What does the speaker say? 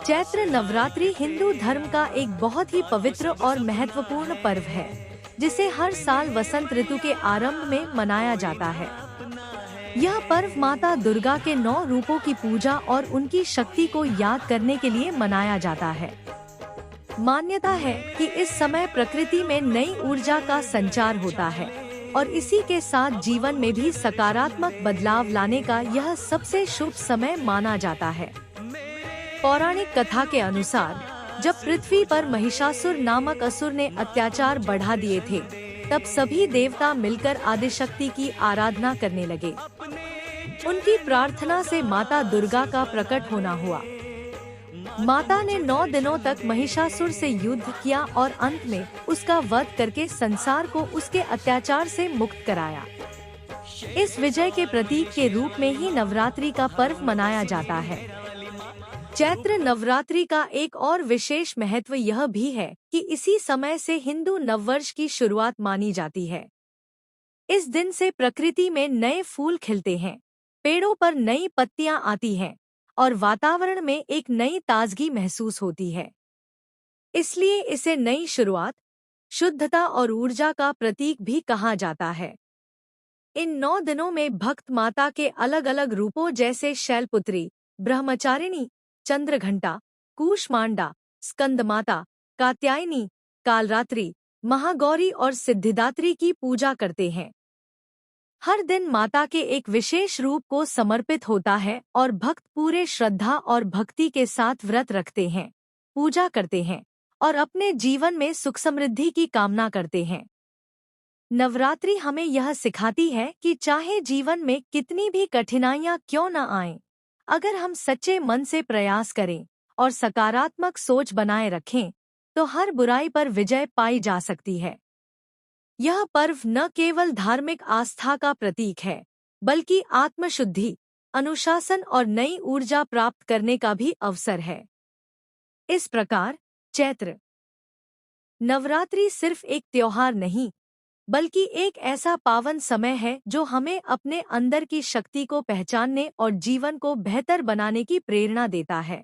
चैत्र नवरात्रि हिंदू धर्म का एक बहुत ही पवित्र और महत्वपूर्ण पर्व है, जिसे हर साल वसंत ऋतु के आरंभ में मनाया जाता है। यह पर्व माता दुर्गा के 9 रूपों की पूजा और उनकी शक्ति को याद करने के लिए मनाया जाता है। मान्यता है कि इस समय प्रकृति में नई ऊर्जा का संचार होता है और इसी के साथ जीवन में भी सकारात्मक बदलाव लाने का यह सबसे शुभ समय माना जाता है। पौराणिक कथा के अनुसार जब पृथ्वी पर महिषासुर नामक असुर ने अत्याचार बढ़ा दिए थे, तब सभी देवता मिलकर आदिशक्ति की आराधना करने लगे। उनकी प्रार्थना से माता दुर्गा का प्रकट होना हुआ। माता ने 9 दिनों तक महिषासुर से युद्ध किया और अंत में उसका वध करके संसार को उसके अत्याचार से मुक्त कराया। इस विजय के प्रतीक के रूप में ही नवरात्रि का पर्व मनाया जाता है। चैत्र नवरात्रि का एक और विशेष महत्व यह भी है कि इसी समय से हिंदू नववर्ष की शुरुआत मानी जाती है। इस दिन से प्रकृति में नए फूल खिलते हैं, पेड़ों पर नई पत्तियां आती हैं और वातावरण में एक नई ताजगी महसूस होती है। इसलिए इसे नई शुरुआत, शुद्धता और ऊर्जा का प्रतीक भी कहा जाता है। इन 9 दिनों में भक्त माता के अलग अलग रूपों जैसे शैलपुत्री, ब्रह्मचारिणी, चंद्रघंटा, कूष्मांडा, स्कंदमाता, कात्यायनी, कालरात्रि, महागौरी और सिद्धिदात्री की पूजा करते हैं। हर दिन माता के एक विशेष रूप को समर्पित होता है और भक्त पूरे श्रद्धा और भक्ति के साथ व्रत रखते हैं, पूजा करते हैं और अपने जीवन में सुख समृद्धि की कामना करते हैं। नवरात्रि हमें यह सिखाती है कि चाहे जीवन में कितनी भी कठिनाइयां क्यों न आएं, अगर हम सच्चे मन से प्रयास करें और सकारात्मक सोच बनाए रखें, तो हर बुराई पर विजय पाई जा सकती है। यह पर्व न केवल धार्मिक आस्था का प्रतीक है, बल्कि आत्मशुद्धि, अनुशासन और नई ऊर्जा प्राप्त करने का भी अवसर है। इस प्रकार चैत्र नवरात्रि सिर्फ एक त्योहार नहीं, बल्कि एक ऐसा पावन समय है जो हमें अपने अंदर की शक्ति को पहचानने और जीवन को बेहतर बनाने की प्रेरणा देता है।